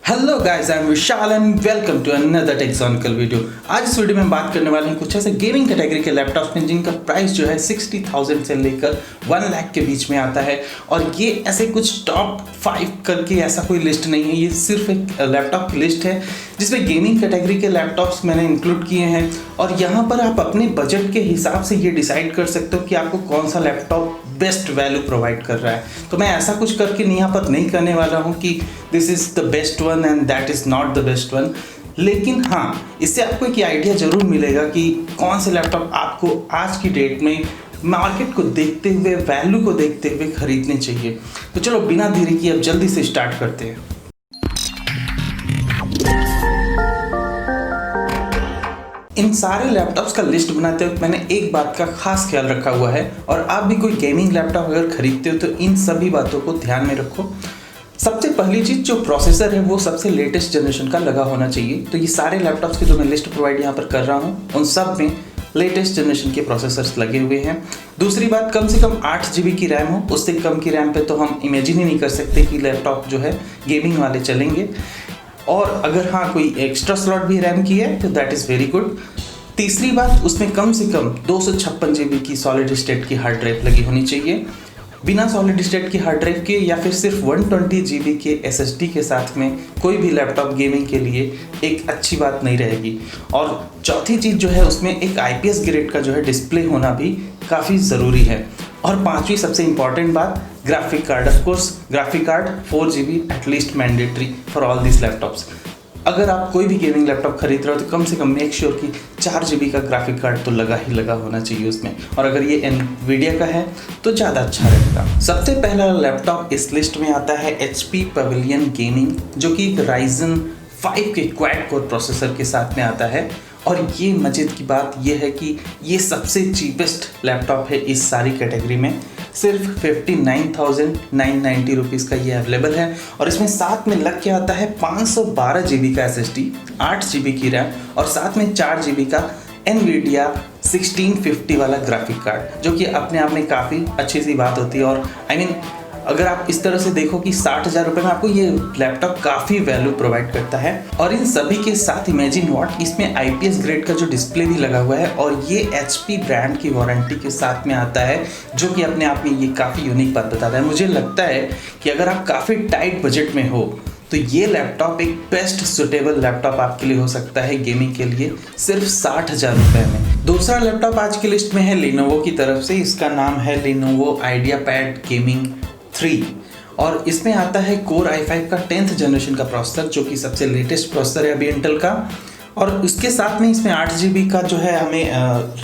Hello guys, I am Vishal and welcome to another Texonical video. आज इस video में हम बात करने वाले हैं कुछ ऐसे गेमिंग कैटेगरी के लैपटॉप में जिनका प्राइस जो है 60,000 से लेकर 1 लाख के बीच में आता है। और ये ऐसे कुछ टॉप 5 करके ऐसा कोई लिस्ट नहीं है, ये सिर्फ एक लैपटॉप की लिस्ट है जिसमें गेमिंग कैटेगरी के लैपटॉप्स मैंने इंक्लूड किए हैं। और यहाँ पर आप अपने बजट के हिसाब से ये डिसाइड कर सकते हो कि आपको कौन सा लैपटॉप बेस्ट वैल्यू प्रोवाइड कर रहा है। तो मैं ऐसा कुछ करके यहाँ पर नहीं करने वाला हूँ कि this is the best one and that is not the best one. लेकिन हाँ, इससे आपको एक आइडिया ज़रूर मिलेगा कि कौन से लैपटॉप आपको आज की डेट में मार्केट को देखते हुए, वैल्यू को देखते हुए खरीदने चाहिए। तो चलो बिना देरी किए अब जल्दी से स्टार्ट करते हैं। इन सारे लैपटॉप्स का लिस्ट बनाते वक्त मैंने एक बात का खास ख्याल रखा हुआ है, और आप भी कोई गेमिंग लैपटॉप अगर खरीदते हो तो इन सभी बातों को ध्यान में रखो। सबसे पहली चीज़, जो प्रोसेसर है वो सबसे लेटेस्ट जनरेशन का लगा होना चाहिए। तो ये सारे लैपटॉप्स की जो मैं लिस्ट प्रोवाइड यहाँ पर कर रहा हूँ उन सब में लेटेस्ट जनरेशन के प्रोसेसर्स लगे हुए हैं। दूसरी बात, कम से कम 8 GB की रैम हो। उससे कम की रैम पे तो हम इमेजिन ही नहीं कर सकते कि लैपटॉप जो है गेमिंग वाले चलेंगे। और अगर हाँ कोई एक्स्ट्रा स्लॉट भी रैम की है तो दैट इज़ वेरी गुड। तीसरी बात, उसमें कम से कम 256 GB की सॉलिड स्टेट की हार्ड ड्राइव लगी होनी चाहिए। बिना सॉलिड स्टेट की हार्ड ड्राइव के या फिर सिर्फ 120 GB के SSD के साथ में कोई भी लैपटॉप गेमिंग के लिए एक अच्छी बात नहीं रहेगी। और चौथी चीज़ जो है, उसमें एक IPS ग्रेड का जो है डिस्प्ले होना भी काफ़ी ज़रूरी है। और पांचवी सबसे इंपॉर्टेंट बात, graphic card. Of course graphic card 4 GB at least mandatory for all this laptops. अगर आप कोई भी गेमिंग लैपटॉप खरीद रहे हो तो कम से कम मेक श्योर कि 4 GB का ग्राफिक कार्ड तो लगा ही लगा होना चाहिए उसमें। और अगर ये एनवीडिया का है तो ज़्यादा अच्छा रहेगा। सबसे पहला लैपटॉप इस लिस्ट में आता है HP पवेलियन गेमिंग, जो कि एक Ryzen 5 के क्वाड कोर प्रोसेसर के साथ में आता है। और ये मज़े की बात ये है कि ये सबसे चीपेस्ट लैपटॉप है इस सारी कैटेगरी में। सिर्फ 59,990 रुपीज़ का ये अवेलेबल है। और इसमें साथ में लग के आता है 512 GB का SSD, 8 GB की रैम और साथ में 4 GB का NVIDIA 1650 वाला ग्राफिक कार्ड, जो कि अपने आप में काफ़ी अच्छी सी बात होती है। और अगर आप इस तरह से देखो कि 60,000 रुपये में आपको ये लैपटॉप काफ़ी वैल्यू प्रोवाइड करता है। और इन सभी के साथ इमेजिन व्हाट, इसमें IPS ग्रेड का जो डिस्प्ले भी लगा हुआ है और ये HP ब्रांड की वारंटी के साथ में आता है, जो कि अपने आप में ये काफ़ी यूनिक बात बताता है। मुझे लगता है कि अगर आप काफ़ी टाइट बजट में हो तो ये लैपटॉप एक बेस्ट सुटेबल लैपटॉप आपके लिए हो सकता है गेमिंग के लिए, सिर्फ 60,000 रुपये में। दूसरा लैपटॉप आज की लिस्ट में है Lenovo की तरफ से। इसका नाम है Lenovo IdeaPad Gaming 3 और इसमें आता है Core i5 का 10th जनरेशन का प्रोसेसर, जो कि सबसे लेटेस्ट प्रोसेसर है अभी इंटेल का। और उसके साथ में इसमें 8 GB का जो है हमें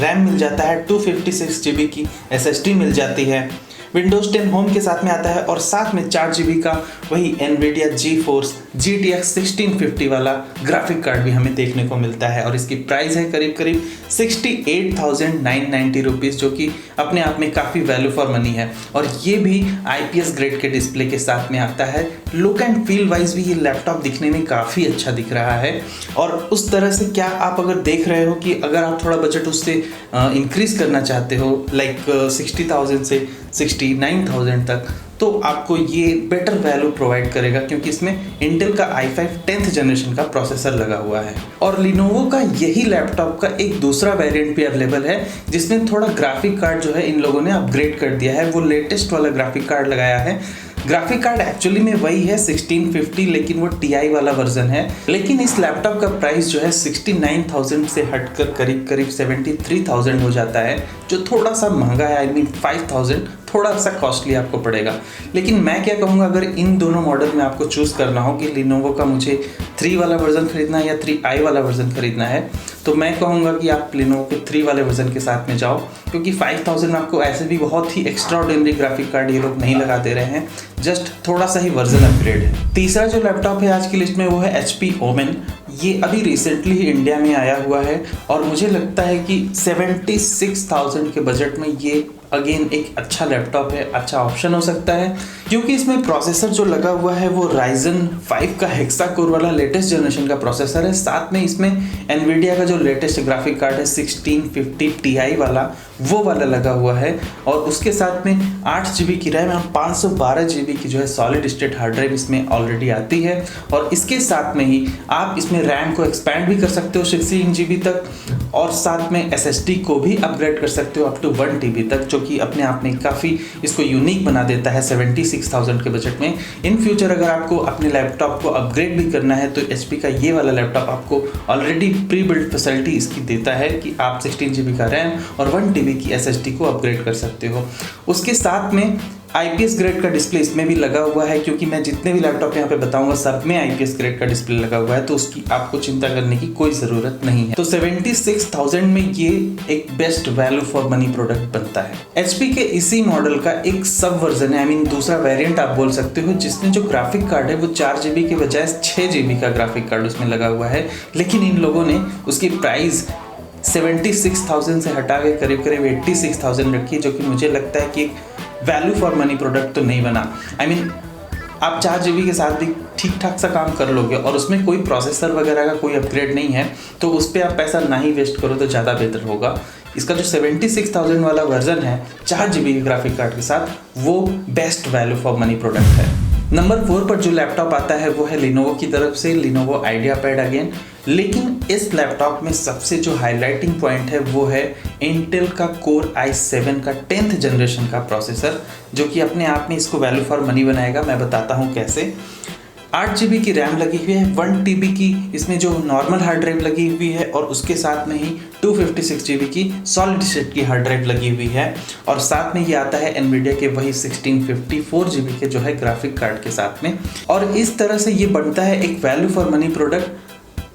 रैम मिल जाता है, 256 GB की SSD मिल जाती है। Windows 10 होम के साथ में आता है और साथ में 4 GB का वही NVIDIA GeForce GTX 1650 वाला ग्राफिक कार्ड भी हमें देखने को मिलता है। और इसकी प्राइस है करीब करीब 68,990 रुपीज़, जो कि अपने आप में काफ़ी वैल्यू फॉर मनी है। और ये भी IPS ग्रेड के डिस्प्ले के साथ में आता है। लुक एंड फील वाइज भी ये लैपटॉप दिखने में काफ़ी अच्छा दिख रहा है। और उस तरह से क्या आप अगर देख रहे हो कि अगर आप थोड़ा बजट उससे इंक्रीज़ करना चाहते हो, लाइक 60,000 से 69,000 तक, तो आपको ये बेटर वैल्यू प्रोवाइड करेगा, क्योंकि इसमें इंटेल का i5 10th जनरेशन का प्रोसेसर लगा हुआ है। और Lenovo का यही लैपटॉप का एक दूसरा वेरिएंट भी अवेलेबल है, जिसमें थोड़ा ग्राफिक कार्ड जो है इन लोगों ने अपग्रेड कर दिया है। वो लेटेस्ट वाला ग्राफिक कार्ड लगाया है। ग्राफिक कार्ड एक्चुअली में वही है 1650, लेकिन वो TI वाला वर्जन है। लेकिन इस लैपटॉप का प्राइस जो है 69,000 से हटकर करीब करीब 73,000 हो जाता है, जो थोड़ा सा महंगा है। 5,000 थोड़ा सा कॉस्टली आपको पड़ेगा। लेकिन मैं क्या कहूँगा, अगर इन दोनों मॉडल में आपको चूज़ करना हो कि Lenovo का मुझे 3 वाला वर्जन खरीदना है या 3i वाला वर्जन खरीदना है, तो मैं कहूँगा कि आप Lenovo के 3 वाले वर्जन के साथ में जाओ, क्योंकि 5,000 में आपको ऐसे भी बहुत ही एक्स्ट्राऑर्डिनरी ग्राफिक कार्ड ये लोग नहीं लगा दे रहे हैं, जस्ट थोड़ा सा ही वर्जन अपग्रेड है। तीसरा जो लैपटॉप है आज की लिस्ट में वो है HP Omen। ये अभी रिसेंटली ही इंडिया में आया हुआ है और मुझे लगता है कि 76,000 के बजट में ये अगेन एक अच्छा लैपटॉप है, अच्छा ऑप्शन हो सकता है। क्योंकि इसमें प्रोसेसर जो लगा हुआ है वो Ryzen 5 का हेक्सा कोर वाला लेटेस्ट जनरेशन का प्रोसेसर है। साथ में इसमें एनवीडिया का जो लेटेस्ट ग्राफिक कार्ड है 1650 Ti वाला, वो वाला लगा हुआ है। और उसके साथ में 8 GB की रैम और 512 GB की जो है सॉलिड स्टेट हार्ड ड्राइव इसमें ऑलरेडी आती है। और इसके साथ में ही आप इसमें रैम को एक्सपैंड भी कर सकते हो 16 GB तक, और साथ में SSD को भी अपग्रेड कर सकते हो अप टू 1 TB तक, जो कि अपने आप में काफ़ी इसको यूनिक बना देता है 76,000 के बजट में। इन फ्यूचर अगर आपको अपने लैपटॉप को अपग्रेड भी करना है तो HP का ये वाला लैपटॉप आपको ऑलरेडी प्री बिल्ट फैसिलिटी इसकी देता है कि आप 16 GB का रैम और 1 TB की SSD को अपग्रेड कर सकते हो। उसके साथ में IPS ग्रेड का डिस्प्ले इसमें भी लगा हुआ है, क्योंकि मैं जितने भी लैपटॉप यहाँ पे बताऊंगा सब में IPS ग्रेड का डिस्प्ले लगा हुआ है, तो उसकी आपको चिंता करने की कोई ज़रूरत नहीं है। तो 76,000 में ये एक best value for money product बनता है। HP के इसी मॉडल का एक सब वर्जन है, आई मीन दूसरा वेरिएंट आप बोल सकते हो, जिसमें जो ग्राफिक कार्ड है वो 4 GB के बजाय 6 GB का ग्राफिक कार्ड उसमें लगा हुआ है। लेकिन इन लोगों ने उसकी प्राइस 76,000 से हटा के करीब करीब 86,000 रखी, जो कि मुझे लगता है कि वैल्यू फॉर मनी प्रोडक्ट तो नहीं बना। आई मीन आप 4 GB के साथ भी ठीक ठाक सा काम कर लोगे और उसमें कोई प्रोसेसर वगैरह का कोई अपग्रेड नहीं है, तो उस पर आप पैसा ना ही वेस्ट करो तो ज़्यादा बेहतर होगा। इसका जो 76,000 वाला वर्जन है 4 GB के ग्राफिक कार्ड के साथ, वो best value for money product है। नंबर 4 पर जो लैपटॉप आता है वो है Lenovo की तरफ से, Lenovo IdeaPad अगेन। लेकिन इस लैपटॉप में सबसे जो हाईलाइटिंग पॉइंट है वो है Intel का Core i7 का 10th जनरेशन का प्रोसेसर, जो कि अपने आप में इसको वैल्यू फॉर मनी बनाएगा। मैं बताता हूँ कैसे। 8 GB की रैम लगी हुई है, 1 TB की इसमें जो नॉर्मल हार्ड ड्राइव लगी हुई है, और उसके साथ में ही 256 GB की सॉलिड स्टेट की हार्ड ड्राइव लगी हुई है। और साथ में ये आता है एनवीडिया के वही 1654 GB के जो है ग्राफिक कार्ड के साथ में। और इस तरह से ये बनता है एक वैल्यू फॉर मनी प्रोडक्ट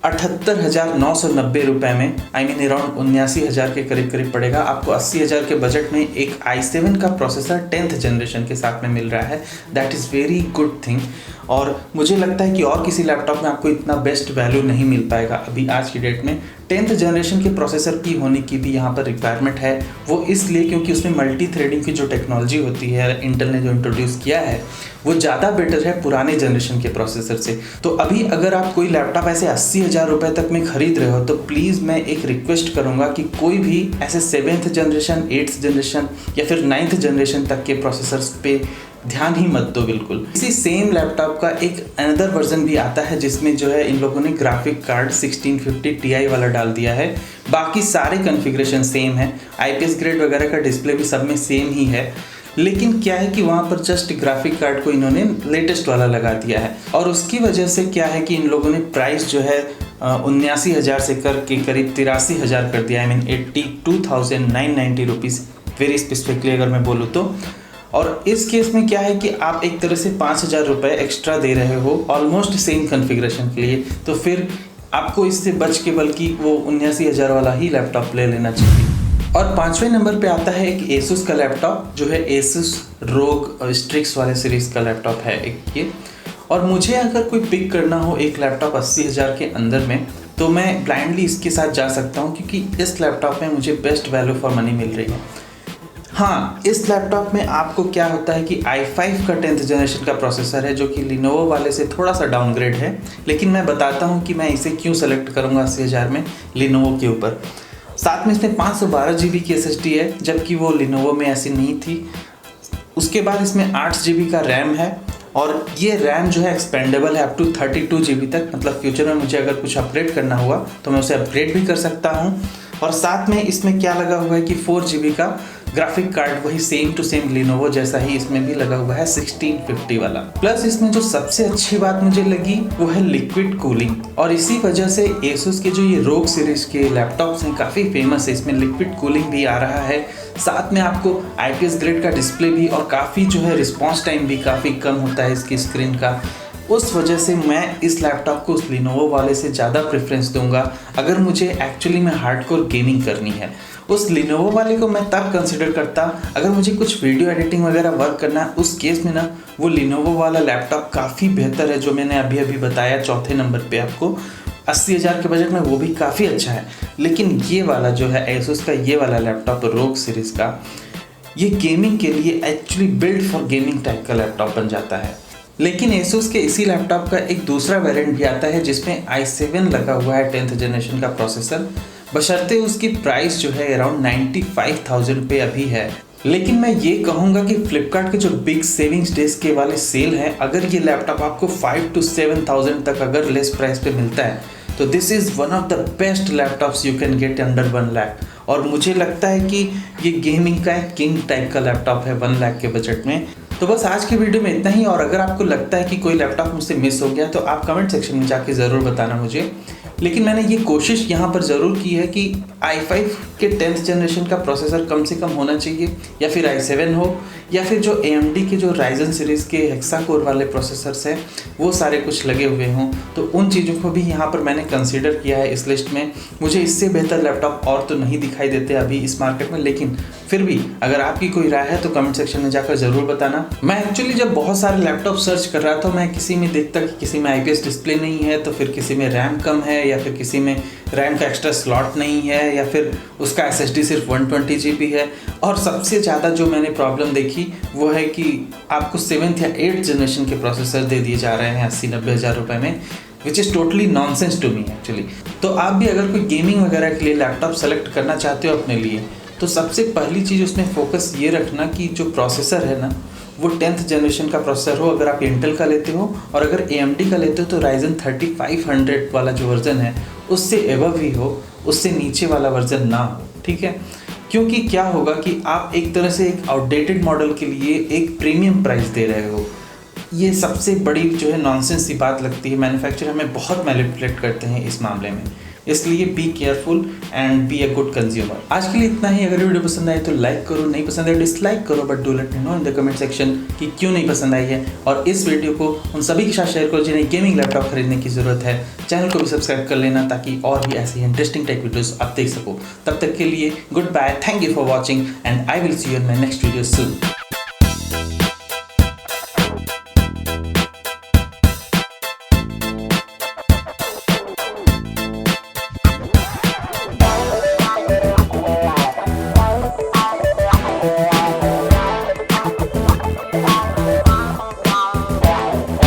78,990 रुपये में, आई मीन अराउंड 79,000 के करीब करीब पड़ेगा आपको। 80,000 के बजट में एक i7 का प्रोसेसर 10th जनरेशन के साथ में मिल रहा है। That is very good thing. और मुझे लगता है कि और किसी लैपटॉप में आपको इतना बेस्ट वैल्यू नहीं मिल पाएगा अभी आज की डेट में। 10th जनरेशन के प्रोसेसर की होने की भी यहाँ पर रिक्वायरमेंट है, वो इसलिए क्योंकि उसमें मल्टी थ्रेडिंग की जो टेक्नोलॉजी होती है इंटेल ने जो इंट्रोड्यूस किया है वो ज़्यादा बेटर है पुराने जनरेशन के प्रोसेसर से। तो अभी अगर आप कोई लैपटॉप ऐसे 80,000 रुपये तक में खरीद रहे हो तो प्लीज़ मैं एक रिक्वेस्ट करूँगा कि कोई भी ऐसे 7th जनरेशन 8th जनरेशन या फिर 9th जनरेशन तक के प्रोसेसर्स पे ध्यान ही मत दो बिल्कुल। इसी सेम लैपटॉप का एक अनदर वर्जन भी आता है जिसमें जो है इन लोगों ने ग्राफिक कार्ड 1650 Ti वाला डाल दिया है। बाकी सारे कॉन्फ़िगरेशन सेम है, IPS ग्रेड वगैरह का डिस्प्ले भी सब में सेम ही है। लेकिन क्या है कि वहाँ पर जस्ट ग्राफिक कार्ड को इन्होंने लेटेस्ट वाला लगा दिया है, और उसकी वजह से क्या है कि इन लोगों ने प्राइस जो है 79,000 से करके करीब 83,000 कर दिया। I mean 82,990 rupees very specifically अगर मैं बोलूँ तो। और इस केस में क्या है कि आप एक तरह से 5,000 रुपये एक्स्ट्रा दे रहे हो ऑलमोस्ट सेम कॉन्फ़िगरेशन के लिए, तो फिर आपको इससे बच के बल्कि वो 79,000 वाला ही लैपटॉप ले लेना चाहिए। और 5वें नंबर पे आता है एक Asus का लैपटॉप, जो है Asus ROG Strix वाले सीरीज़ का लैपटॉप है एक ये। और मुझे अगर कोई पिक करना हो एक लैपटॉप 80,000 के अंदर में, तो मैं ब्लाइंडली इसके साथ जा सकता हूँ, क्योंकि इस लैपटॉप में मुझे बेस्ट वैल्यू फॉर मनी मिल रही है। हाँ, इस लैपटॉप में आपको क्या होता है कि i5 का 10th जनरेशन का प्रोसेसर है, जो कि Lenovo वाले से थोड़ा सा डाउनग्रेड है। लेकिन मैं बताता हूँ कि मैं इसे क्यों सेलेक्ट करूँगा 80,000 में Lenovo के ऊपर। साथ में इसमें 512 GB की SSD है, जबकि वो Lenovo में ऐसी नहीं थी। उसके बाद इसमें 8 GB का रैम है, और ये रैम जो है एक्सपेंडेबल है अप टू 32 GB तक। मतलब फ्यूचर में मुझे अगर कुछ अपग्रेड करना हुआ तो मैं उसे अपग्रेड भी कर सकता हूँ। और साथ में इसमें क्या लगा हुआ है कि 4 GB का ग्राफिक कार्ड, वही सेम टू सेम Lenovo जैसा ही इसमें भी लगा हुआ है 1650 वाला। प्लस इसमें जो सबसे अच्छी बात मुझे लगी वो है लिक्विड कूलिंग, और इसी वजह से Asus के जो ये ROG सीरीज के लैपटॉप्स हैं काफ़ी फेमस है। इसमें लिक्विड कूलिंग भी आ रहा है, साथ में आपको IPS ग्रेड का डिस्प्ले भी, और काफ़ी जो है रिस्पॉन्स टाइम भी काफ़ी कम होता है इसकी स्क्रीन का। उस वजह से मैं इस लैपटॉप को उस Lenovo वाले से ज़्यादा प्रेफरेंस दूंगा अगर मुझे एक्चुअली में हार्डकोर गेमिंग करनी है। उस Lenovo वाले को मैं तब कंसिडर करता अगर मुझे कुछ वीडियो एडिटिंग वगैरह वर्क करना है। उस केस में ना वो Lenovo वाला लैपटॉप काफ़ी बेहतर है, जो मैंने अभी अभी बताया चौथे नंबर पे आपको। 80,000 के बजट में वो भी काफ़ी अच्छा है। लेकिन ये वाला जो है Asus का ये वाला लैपटॉप ROG सीरीज़ का, ये गेमिंग के लिए actually build for gaming type का लैपटॉप बन जाता है। लेकिन Asus के इसी लैपटॉप का एक दूसरा वेरिएंट भी आता है जिसमें i7 लगा हुआ है 10th जनरेशन का प्रोसेसर, बशर्ते उसकी प्राइस जो है अराउंड 95,000 पे अभी है। लेकिन मैं ये कहूँगा कि फ्लिपकार्ट के जो बिग सेविंग्स डेज के वाले सेल हैं, अगर ये लैपटॉप आपको 5 to 7,000 तक अगर लेस प्राइस पे मिलता है तो this is one of the best laptops you can get under 1 lakh. और मुझे लगता है कि ये गेमिंग का एक किंग टाइप का लैपटॉप है 1 लाख के बजट में। तो बस आज के वीडियो में इतना ही, और अगर आपको लगता है कि कोई लैपटॉप मुझसे मिस हो गया तो आप कमेंट सेक्शन में जाके ज़रूर बताना मुझे। लेकिन मैंने ये कोशिश यहाँ पर ज़रूर की है कि i5 के 10th जनरेशन का प्रोसेसर कम से कम होना चाहिए, या फिर i7 हो, या फिर जो AMD के जो Ryzen सीरीज़ के हेक्सा कोर वाले प्रोसेसर्स हैं वो सारे कुछ लगे हुए हों। तो उन चीज़ों को भी यहाँ पर मैंने कंसीडर किया है इस लिस्ट में। मुझे इससे बेहतर लैपटॉप और तो नहीं दिखाई देते अभी इस मार्केट में, लेकिन फिर भी अगर आपकी कोई राय है तो कमेंट सेक्शन में जाकर ज़रूर बताना। मैं एक्चुअली जब बहुत सारे लैपटॉप सर्च कर रहा था, मैं किसी में देखता कि किसी में IPS डिस्प्ले नहीं है, तो फिर किसी में रैम कम है, या फिर किसी में रैम का एक्स्ट्रा स्लॉट नहीं है, या फिर उसका SSD सिर्फ 120 GB है। और सबसे ज़्यादा जो मैंने प्रॉब्लम देखी वो है कि आपको 7th या 8th जनरेशन के प्रोसेसर दे दिए जा रहे हैं 80-90 हज़ार रुपये में, which is totally nonsense to me actually. तो आप भी अगर कोई गेमिंग वगैरह के लिए लैपटॉप सेलेक्ट करना चाहते हो अपने लिए, तो सबसे पहली चीज़ उसमें फोकस ये रखना कि जो प्रोसेसर है ना वो 10th जनरेशन का प्रोसेसर हो, अगर आप इंटेल का लेते हो, और अगर AMD का लेते हो तो Ryzen 3500 वाला जो वर्जन है उससे एबव ही हो, उससे नीचे वाला वर्जन ना हो, ठीक है। क्योंकि क्या होगा कि आप एक तरह से एक आउटडेटेड मॉडल के लिए एक प्रीमियम प्राइस दे रहे हो। ये सबसे बड़ी जो है नॉनसेंस सी बात लगती है। मैन्युफैक्चरर हमें बहुत मैनिपुलेट करते हैं इस मामले में, इसलिए be careful and be a good consumer. आज के लिए इतना ही। अगर वीडियो पसंद आए तो लाइक करो, नहीं पसंद आए डिसलाइक करो, but do let me know in the comment section कि क्यों नहीं पसंद आई है। और इस वीडियो को उन सभी के साथ शेयर करो जिन्हें गेमिंग लैपटॉप खरीदने की ज़रूरत है। चैनल को भी सब्सक्राइब कर लेना ताकि और भी ऐसी इंटरेस्टिंग टाइप वीडियोज़ आप देख सको। तब तक के लिए goodbye, thank you for watching and I will see you in my next video soon.